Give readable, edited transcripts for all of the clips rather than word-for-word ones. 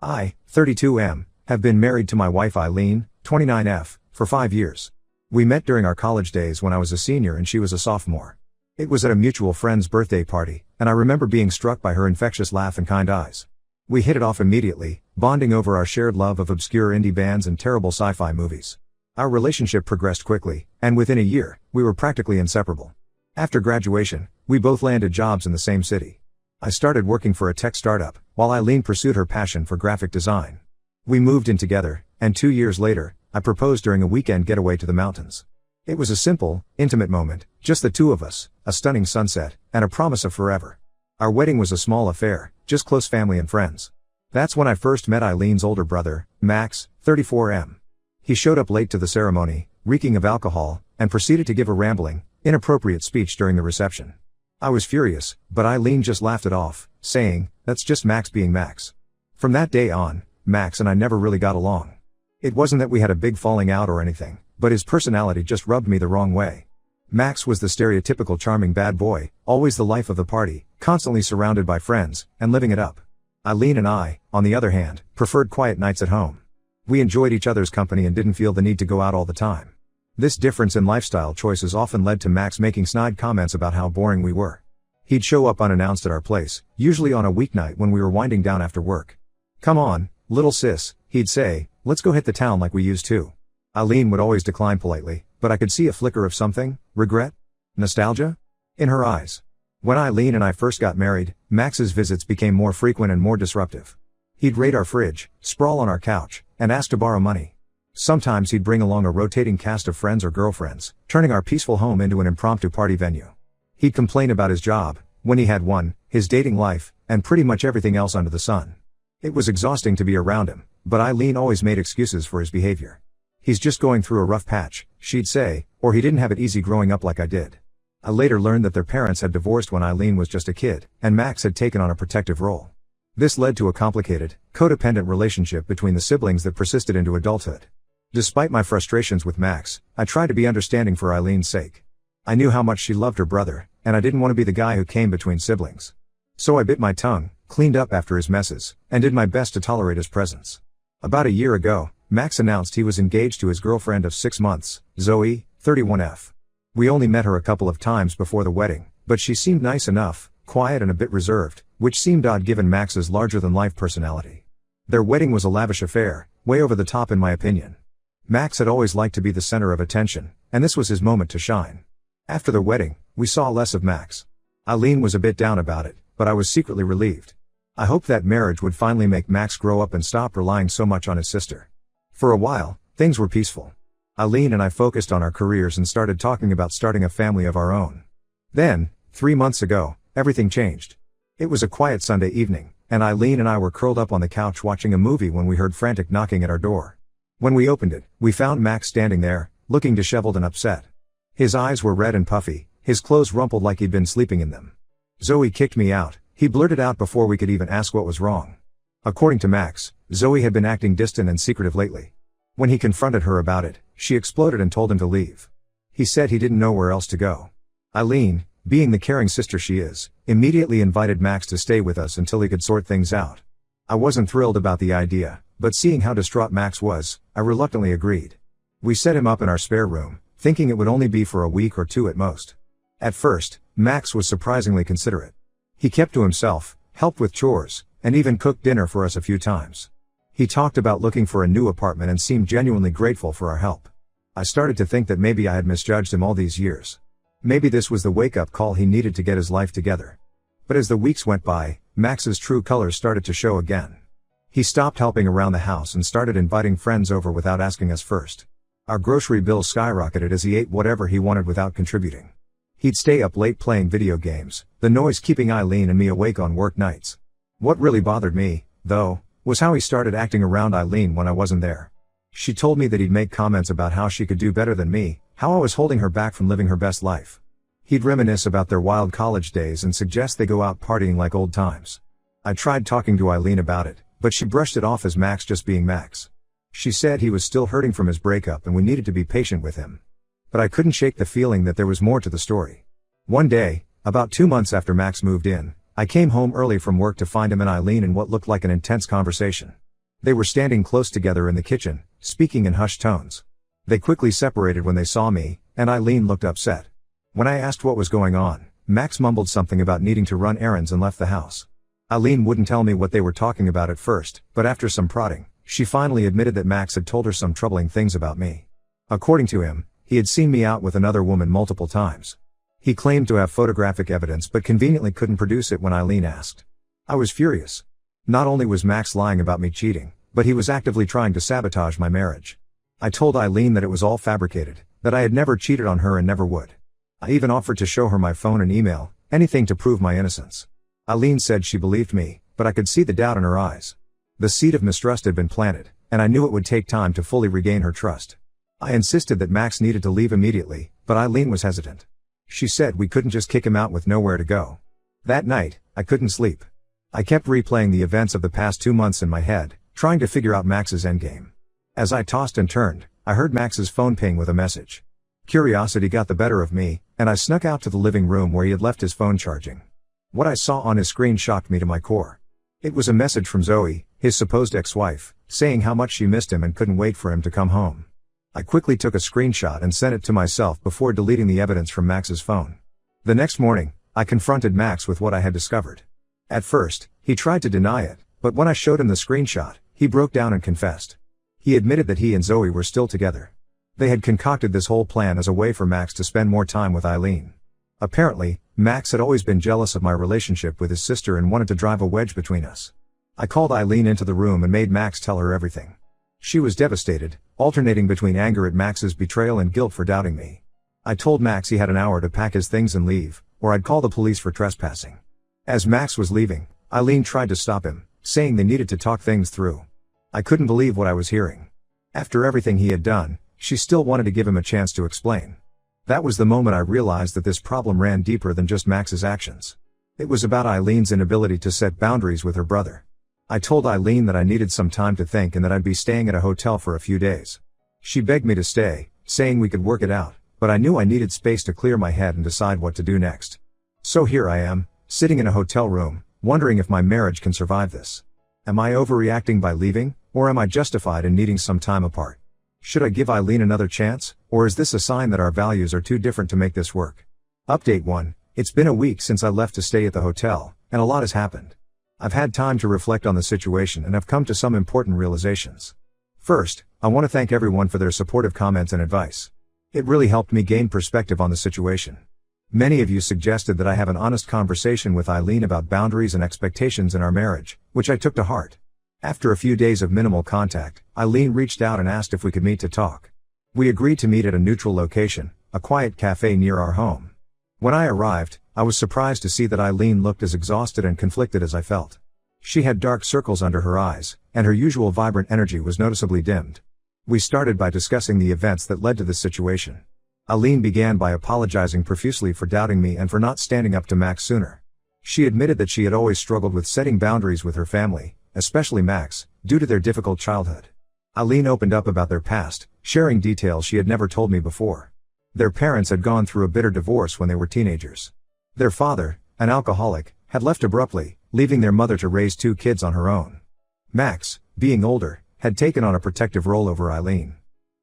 I, 32M, have been married to my wife Eileen, 29F, for 5 years. We met during our college days when I was a senior and she was a sophomore. It was at a mutual friend's birthday party, and I remember being struck by her infectious laugh and kind eyes. We hit it off immediately, bonding over our shared love of obscure indie bands and terrible sci-fi movies. Our relationship progressed quickly, and within a year, we were practically inseparable. After graduation, we both landed jobs in the same city. I started working for a tech startup, while Eileen pursued her passion for graphic design. We moved in together, and 2 years later, I proposed during a weekend getaway to the mountains. It was a simple, intimate moment, just the two of us, a stunning sunset, and a promise of forever. Our wedding was a small affair, just close family and friends. That's when I first met Eileen's older brother, Max, 34M. He showed up late to the ceremony, reeking of alcohol, and proceeded to give a rambling, inappropriate speech during the reception. I was furious, but Eileen just laughed it off, saying, "That's just Max being Max." From that day on, Max and I never really got along. It wasn't that we had a big falling out or anything, but his personality just rubbed me the wrong way. Max was the stereotypical charming bad boy, always the life of the party, constantly surrounded by friends, and living it up. Eileen and I, on the other hand, preferred quiet nights at home. We enjoyed each other's company and didn't feel the need to go out all the time. This difference in lifestyle choices often led to Max making snide comments about how boring we were. He'd show up unannounced at our place, usually on a weeknight when we were winding down after work. "Come on, little sis," he'd say, "let's go hit the town like we used to." Eileen would always decline politely, but I could see a flicker of something, regret? Nostalgia? In her eyes. When Eileen and I first got married, Max's visits became more frequent and more disruptive. He'd raid our fridge, sprawl on our couch, and ask to borrow money. Sometimes he'd bring along a rotating cast of friends or girlfriends, turning our peaceful home into an impromptu party venue. He'd complain about his job, when he had one, his dating life, and pretty much everything else under the sun. It was exhausting to be around him, but Eileen always made excuses for his behavior. "He's just going through a rough patch," she'd say, or "he didn't have it easy growing up like I did." I later learned that their parents had divorced when Eileen was just a kid, and Max had taken on a protective role. This led to a complicated, codependent relationship between the siblings that persisted into adulthood. Despite my frustrations with Max, I tried to be understanding for Eileen's sake. I knew how much she loved her brother, and I didn't want to be the guy who came between siblings. So I bit my tongue, cleaned up after his messes, and did my best to tolerate his presence. About a year ago, Max announced he was engaged to his girlfriend of 6 months, Zoe, 31F. We only met her a couple of times before the wedding, but she seemed nice enough, quiet and a bit reserved, which seemed odd given Max's larger-than-life personality. Their wedding was a lavish affair, way over the top in my opinion. Max had always liked to be the center of attention, and this was his moment to shine. After the wedding, we saw less of Max. Eileen was a bit down about it, but I was secretly relieved. I hoped that marriage would finally make Max grow up and stop relying so much on his sister. For a while, things were peaceful. Eileen and I focused on our careers and started talking about starting a family of our own. Then, 3 months ago, everything changed. It was a quiet Sunday evening, and Eileen and I were curled up on the couch watching a movie when we heard frantic knocking at our door. When we opened it, we found Max standing there, looking disheveled and upset. His eyes were red and puffy, his clothes rumpled like he'd been sleeping in them. "Zoe kicked me out," he blurted out before we could even ask what was wrong. According to Max, Zoe had been acting distant and secretive lately. When he confronted her about it, she exploded and told him to leave. He said he didn't know where else to go. Eileen, being the caring sister she is, immediately invited Max to stay with us until he could sort things out. I wasn't thrilled about the idea, but seeing how distraught Max was, I reluctantly agreed. We set him up in our spare room, thinking it would only be for a week or two at most. At first, Max was surprisingly considerate. He kept to himself, helped with chores, and even cooked dinner for us a few times. He talked about looking for a new apartment and seemed genuinely grateful for our help. I started to think that maybe I had misjudged him all these years. Maybe this was the wake-up call he needed to get his life together. But as the weeks went by, Max's true colors started to show again. He stopped helping around the house and started inviting friends over without asking us first. Our grocery bills skyrocketed as he ate whatever he wanted without contributing. He'd stay up late playing video games, the noise keeping Eileen and me awake on work nights. What really bothered me, though, was how he started acting around Eileen when I wasn't there. She told me that he'd make comments about how she could do better than me, how I was holding her back from living her best life. He'd reminisce about their wild college days and suggest they go out partying like old times. I tried talking to Eileen about it, but she brushed it off as Max just being Max. She said he was still hurting from his breakup and we needed to be patient with him. But I couldn't shake the feeling that there was more to the story. One day, about 2 months after Max moved in, I came home early from work to find him and Eileen in what looked like an intense conversation. They were standing close together in the kitchen, speaking in hushed tones. They quickly separated when they saw me, and Eileen looked upset. When I asked what was going on, Max mumbled something about needing to run errands and left the house. Eileen wouldn't tell me what they were talking about at first, but after some prodding, she finally admitted that Max had told her some troubling things about me. According to him, he had seen me out with another woman multiple times. He claimed to have photographic evidence but conveniently couldn't produce it when Eileen asked. I was furious. Not only was Max lying about me cheating, but he was actively trying to sabotage my marriage. I told Eileen that it was all fabricated, that I had never cheated on her and never would. I even offered to show her my phone and email, anything to prove my innocence. Eileen said she believed me, but I could see the doubt in her eyes. The seed of mistrust had been planted, and I knew it would take time to fully regain her trust. I insisted that Max needed to leave immediately, but Eileen was hesitant. She said we couldn't just kick him out with nowhere to go. That night, I couldn't sleep. I kept replaying the events of the past 2 months in my head, trying to figure out Max's endgame. As I tossed and turned, I heard Max's phone ping with a message. Curiosity got the better of me, and I snuck out to the living room where he had left his phone charging. What I saw on his screen shocked me to my core. It was a message from Zoe, his supposed ex-wife, saying how much she missed him and couldn't wait for him to come home. I quickly took a screenshot and sent it to myself before deleting the evidence from Max's phone. The next morning, I confronted Max with what I had discovered. At first, he tried to deny it, but when I showed him the screenshot, he broke down and confessed. He admitted that he and Zoe were still together. They had concocted this whole plan as a way for Max to spend more time with Eileen. Apparently, Max had always been jealous of my relationship with his sister and wanted to drive a wedge between us. I called Eileen into the room and made Max tell her everything. She was devastated, alternating between anger at Max's betrayal and guilt for doubting me. I told Max he had an hour to pack his things and leave, or I'd call the police for trespassing. As Max was leaving, Eileen tried to stop him, saying they needed to talk things through. I couldn't believe what I was hearing. After everything he had done, she still wanted to give him a chance to explain. That was the moment I realized that this problem ran deeper than just Max's actions. It was about Eileen's inability to set boundaries with her brother. I told Eileen that I needed some time to think and that I'd be staying at a hotel for a few days. She begged me to stay, saying we could work it out, but I knew I needed space to clear my head and decide what to do next. So here I am, sitting in a hotel room, wondering if my marriage can survive this. Am I overreacting by leaving, or am I justified in needing some time apart? Should I give Eileen another chance, or is this a sign that our values are too different to make this work? Update 1. It's been a week since I left to stay at the hotel, and a lot has happened. I've had time to reflect on the situation and have come to some important realizations. First, I want to thank everyone for their supportive comments and advice. It really helped me gain perspective on the situation. Many of you suggested that I have an honest conversation with Eileen about boundaries and expectations in our marriage, which I took to heart. After a few days of minimal contact, Eileen reached out and asked if we could meet to talk. We agreed to meet at a neutral location, a quiet cafe near our home. When I arrived, I was surprised to see that Eileen looked as exhausted and conflicted as I felt. She had dark circles under her eyes, and her usual vibrant energy was noticeably dimmed. We started by discussing the events that led to this situation. Eileen began by apologizing profusely for doubting me and for not standing up to Max sooner. She admitted that she had always struggled with setting boundaries with her family, especially Max, due to their difficult childhood. Eileen opened up about their past, sharing details she had never told me before. Their parents had gone through a bitter divorce when they were teenagers. Their father, an alcoholic, had left abruptly, leaving their mother to raise 2 kids on her own. Max, being older, had taken on a protective role over Eileen.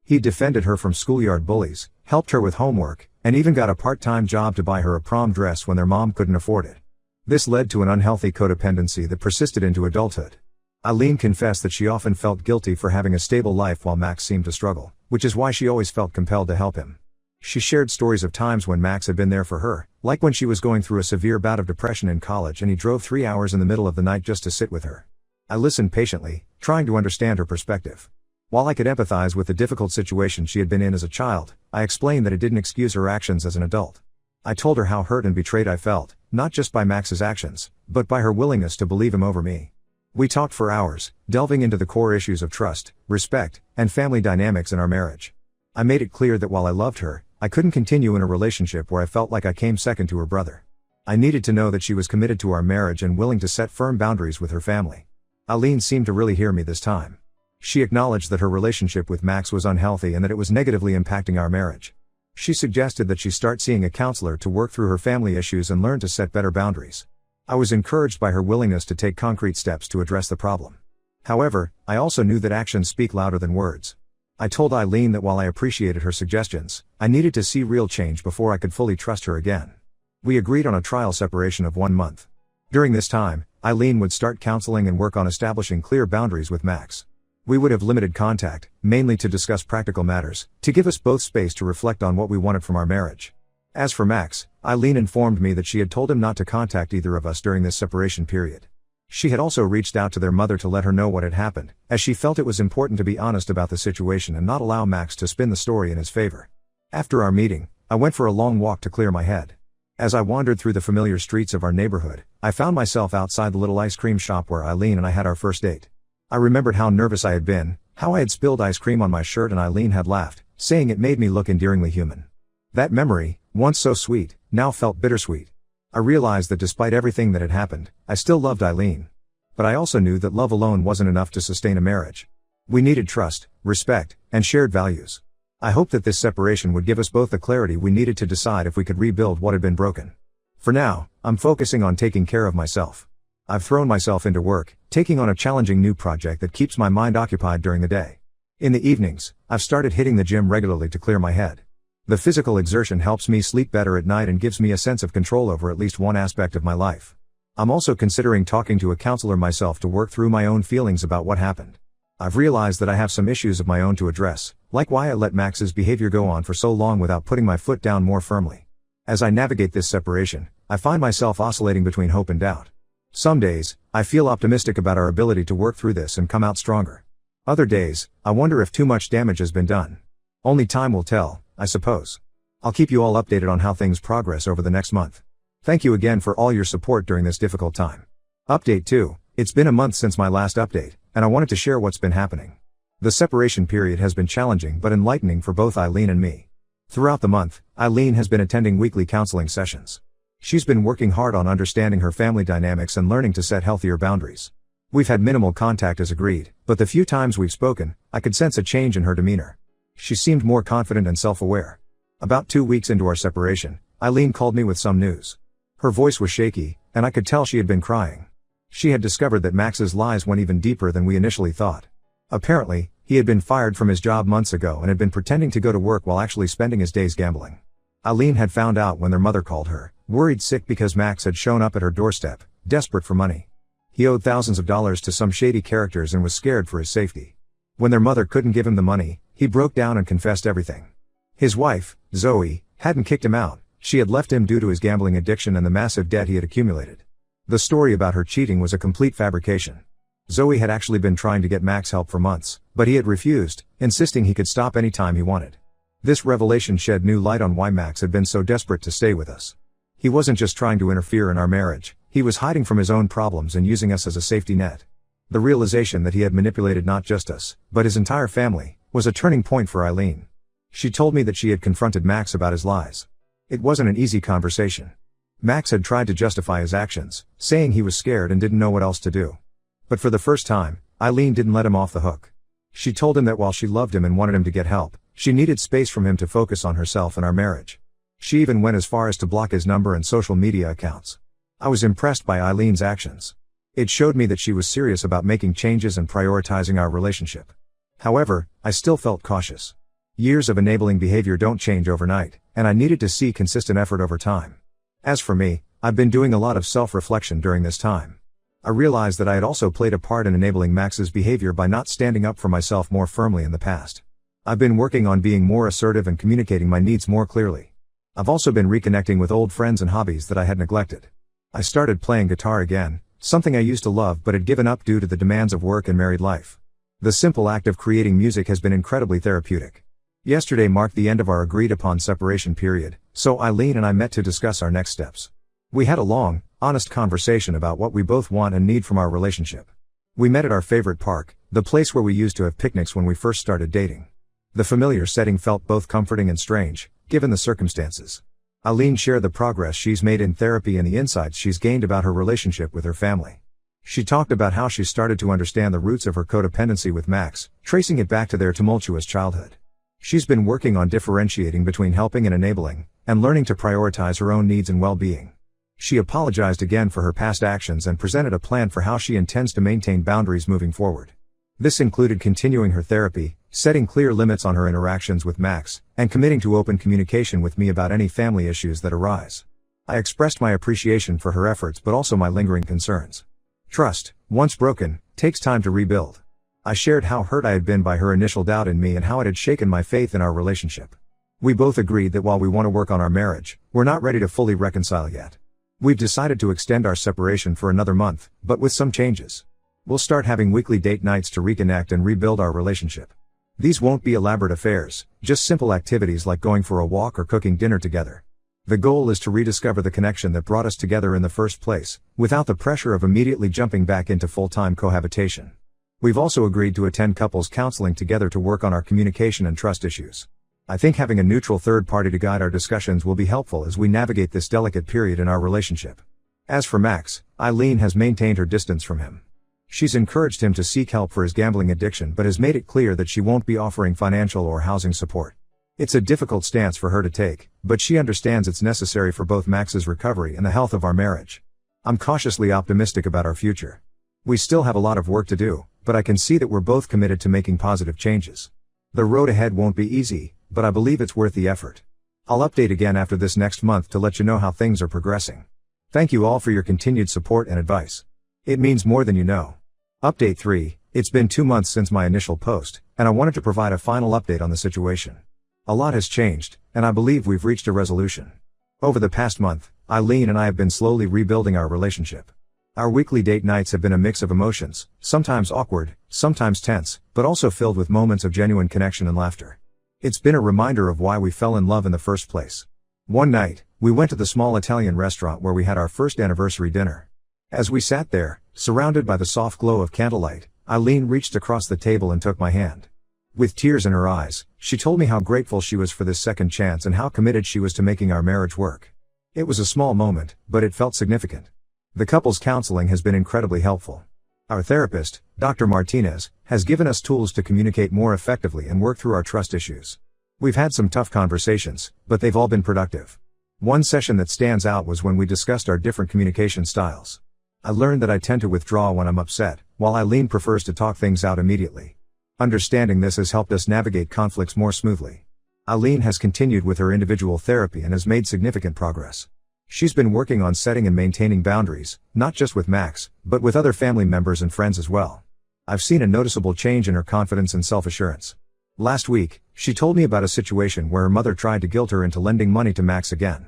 He defended her from schoolyard bullies, helped her with homework, and even got a part-time job to buy her a prom dress when their mom couldn't afford it. This led to an unhealthy codependency that persisted into adulthood. Eileen confessed that she often felt guilty for having a stable life while Max seemed to struggle, which is why she always felt compelled to help him. She shared stories of times when Max had been there for her, like when she was going through a severe bout of depression in college and he drove 3 hours in the middle of the night just to sit with her. I listened patiently, trying to understand her perspective. While I could empathize with the difficult situation she had been in as a child, I explained that it didn't excuse her actions as an adult. I told her how hurt and betrayed I felt, not just by Max's actions, but by her willingness to believe him over me. We talked for hours, delving into the core issues of trust, respect, and family dynamics in our marriage. I made it clear that while I loved her, I couldn't continue in a relationship where I felt like I came second to her brother. I needed to know that she was committed to our marriage and willing to set firm boundaries with her family. Eileen seemed to really hear me this time. She acknowledged that her relationship with Max was unhealthy and that it was negatively impacting our marriage. She suggested that she start seeing a counselor to work through her family issues and learn to set better boundaries. I was encouraged by her willingness to take concrete steps to address the problem. However, I also knew that actions speak louder than words. I told Eileen that while I appreciated her suggestions, I needed to see real change before I could fully trust her again. We agreed on a trial separation of 1 month. During this time, Eileen would start counseling and work on establishing clear boundaries with Max. We would have limited contact, mainly to discuss practical matters, to give us both space to reflect on what we wanted from our marriage. As for Max, Eileen informed me that she had told him not to contact either of us during this separation period. She had also reached out to their mother to let her know what had happened, as she felt it was important to be honest about the situation and not allow Max to spin the story in his favor. After our meeting, I went for a long walk to clear my head. As I wandered through the familiar streets of our neighborhood, I found myself outside the little ice cream shop where Eileen and I had our first date. I remembered how nervous I had been, how I had spilled ice cream on my shirt, and Eileen had laughed, saying it made me look endearingly human. That memory, once so sweet, now felt bittersweet. I realized that despite everything that had happened, I still loved Eileen. But I also knew that love alone wasn't enough to sustain a marriage. We needed trust, respect, and shared values. I hoped that this separation would give us both the clarity we needed to decide if we could rebuild what had been broken. For now, I'm focusing on taking care of myself. I've thrown myself into work, taking on a challenging new project that keeps my mind occupied during the day. In the evenings, I've started hitting the gym regularly to clear my head. The physical exertion helps me sleep better at night and gives me a sense of control over at least one aspect of my life. I'm also considering talking to a counselor myself to work through my own feelings about what happened. I've realized that I have some issues of my own to address, like why I let Max's behavior go on for so long without putting my foot down more firmly. As I navigate this separation, I find myself oscillating between hope and doubt. Some days, I feel optimistic about our ability to work through this and come out stronger. Other days, I wonder if too much damage has been done. Only time will tell, I suppose. I'll keep you all updated on how things progress over the next month. Thank you again for all your support during this difficult time. Update 2. It's been a month since my last update, and I wanted to share what's been happening. The separation period has been challenging but enlightening for both Eileen and me. Throughout the month, Eileen has been attending weekly counseling sessions. She's been working hard on understanding her family dynamics and learning to set healthier boundaries. We've had minimal contact as agreed, but the few times we've spoken, I could sense a change in her demeanor. She seemed more confident and self-aware. About 2 weeks into our separation, Eileen called me with some news. Her voice was shaky, and I could tell she had been crying. She had discovered that Max's lies went even deeper than we initially thought. Apparently, he had been fired from his job months ago and had been pretending to go to work while actually spending his days gambling. Eileen had found out when their mother called her, worried sick because Max had shown up at her doorstep, desperate for money. He owed thousands of dollars to some shady characters and was scared for his safety. When their mother couldn't give him the money, he broke down and confessed everything. His wife, Zoe, hadn't kicked him out. She had left him due to his gambling addiction and the massive debt he had accumulated. The story about her cheating was a complete fabrication. Zoe had actually been trying to get Max help for months, but he had refused, insisting he could stop anytime he wanted. This revelation shed new light on why Max had been so desperate to stay with us. He wasn't just trying to interfere in our marriage, he was hiding from his own problems and using us as a safety net. The realization that he had manipulated not just us, but his entire family, was a turning point for Eileen. She told me that she had confronted Max about his lies. It wasn't an easy conversation. Max had tried to justify his actions, saying he was scared and didn't know what else to do. But for the first time, Eileen didn't let him off the hook. She told him that while she loved him and wanted him to get help, she needed space from him to focus on herself and our marriage. She even went as far as to block his number and social media accounts. I was impressed by Eileen's actions. It showed me that she was serious about making changes and prioritizing our relationship. However, I still felt cautious. Years of enabling behavior don't change overnight, and I needed to see consistent effort over time. As for me, I've been doing a lot of self-reflection during this time. I realized that I had also played a part in enabling Max's behavior by not standing up for myself more firmly in the past. I've been working on being more assertive and communicating my needs more clearly. I've also been reconnecting with old friends and hobbies that I had neglected. I started playing guitar again, something I used to love but had given up due to the demands of work and married life. The simple act of creating music has been incredibly therapeutic. Yesterday marked the end of our agreed-upon separation period, so Eileen and I met to discuss our next steps. We had a long, honest conversation about what we both want and need from our relationship. We met at our favorite park, the place where we used to have picnics when we first started dating. The familiar setting felt both comforting and strange, given the circumstances. Eileen shared the progress she's made in therapy and the insights she's gained about her relationship with her family. She talked about how she started to understand the roots of her codependency with Max, tracing it back to their tumultuous childhood. She's been working on differentiating between helping and enabling, and learning to prioritize her own needs and well-being. She apologized again for her past actions and presented a plan for how she intends to maintain boundaries moving forward. This included continuing her therapy, setting clear limits on her interactions with Max, and committing to open communication with me about any family issues that arise. I expressed my appreciation for her efforts but also my lingering concerns. Trust, once broken, takes time to rebuild. I shared how hurt I had been by her initial doubt in me and how it had shaken my faith in our relationship. We both agreed that while we want to work on our marriage, we're not ready to fully reconcile yet. We've decided to extend our separation for another month, but with some changes. We'll start having weekly date nights to reconnect and rebuild our relationship. These won't be elaborate affairs, just simple activities like going for a walk or cooking dinner together. The goal is to rediscover the connection that brought us together in the first place, without the pressure of immediately jumping back into full-time cohabitation. We've also agreed to attend couples counseling together to work on our communication and trust issues. I think having a neutral third party to guide our discussions will be helpful as we navigate this delicate period in our relationship. As for Max, Eileen has maintained her distance from him. She's encouraged him to seek help for his gambling addiction but has made it clear that she won't be offering financial or housing support. It's a difficult stance for her to take, but she understands it's necessary for both Max's recovery and the health of our marriage. I'm cautiously optimistic about our future. We still have a lot of work to do, but I can see that we're both committed to making positive changes. The road ahead won't be easy, but I believe it's worth the effort. I'll update again after this next month to let you know how things are progressing. Thank you all for your continued support and advice. It means more than you know. Update 3, it's been 2 months since my initial post, and I wanted to provide a final update on the situation. A lot has changed, and I believe we've reached a resolution. Over the past month, Eileen and I have been slowly rebuilding our relationship. Our weekly date nights have been a mix of emotions, sometimes awkward, sometimes tense, but also filled with moments of genuine connection and laughter. It's been a reminder of why we fell in love in the first place. One night, we went to the small Italian restaurant where we had our first anniversary dinner. As we sat there, surrounded by the soft glow of candlelight, Eileen reached across the table and took my hand. With tears in her eyes, she told me how grateful she was for this second chance and how committed she was to making our marriage work. It was a small moment, but it felt significant. The couple's counseling has been incredibly helpful. Our therapist, Dr. Martinez, has given us tools to communicate more effectively and work through our trust issues. We've had some tough conversations, but they've all been productive. One session that stands out was when we discussed our different communication styles. I learned that I tend to withdraw when I'm upset, while Eileen prefers to talk things out immediately. Understanding this has helped us navigate conflicts more smoothly. Eileen has continued with her individual therapy and has made significant progress. She's been working on setting and maintaining boundaries, not just with Max, but with other family members and friends as well. I've seen a noticeable change in her confidence and self-assurance. Last week, she told me about a situation where her mother tried to guilt her into lending money to Max again.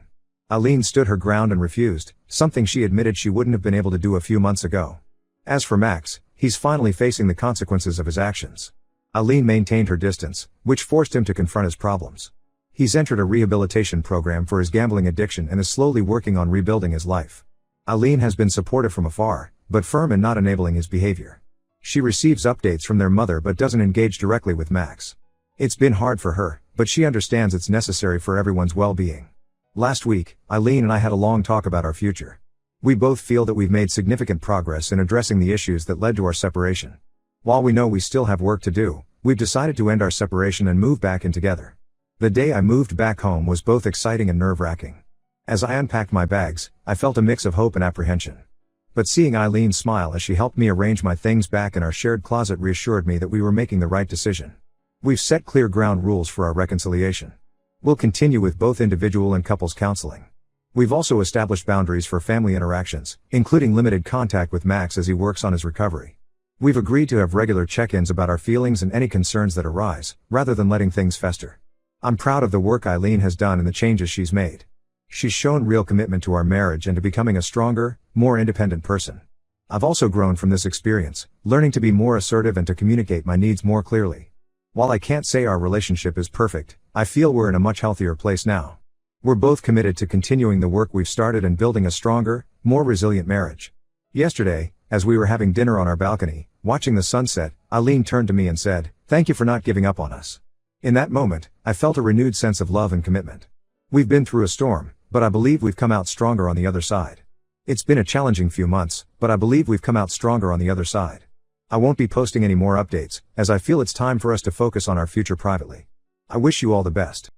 Eileen stood her ground and refused, something she admitted she wouldn't have been able to do a few months ago. As for Max, he's finally facing the consequences of his actions. Eileen maintained her distance, which forced him to confront his problems. He's entered a rehabilitation program for his gambling addiction and is slowly working on rebuilding his life. Eileen has been supportive from afar, but firm in not enabling his behavior. She receives updates from their mother but doesn't engage directly with Max. It's been hard for her, but she understands it's necessary for everyone's well-being. Last week, Eileen and I had a long talk about our future. We both feel that we've made significant progress in addressing the issues that led to our separation. While we know we still have work to do, we've decided to end our separation and move back in together. The day I moved back home was both exciting and nerve-wracking. As I unpacked my bags, I felt a mix of hope and apprehension. But seeing Eileen smile as she helped me arrange my things back in our shared closet reassured me that we were making the right decision. We've set clear ground rules for our reconciliation. We'll continue with both individual and couples counseling. We've also established boundaries for family interactions, including limited contact with Max as he works on his recovery. We've agreed to have regular check-ins about our feelings and any concerns that arise, rather than letting things fester. I'm proud of the work Eileen has done and the changes she's made. She's shown real commitment to our marriage and to becoming a stronger, more independent person. I've also grown from this experience, learning to be more assertive and to communicate my needs more clearly. While I can't say our relationship is perfect, I feel we're in a much healthier place now. We're both committed to continuing the work we've started and building a stronger, more resilient marriage. Yesterday, as we were having dinner on our balcony, watching the sunset, Eileen turned to me and said, "Thank you for not giving up on us." In that moment, I felt a renewed sense of love and commitment. We've been through a storm, but I believe we've come out stronger on the other side. It's been a challenging few months, but I believe we've come out stronger on the other side. I won't be posting any more updates, as I feel it's time for us to focus on our future privately. I wish you all the best.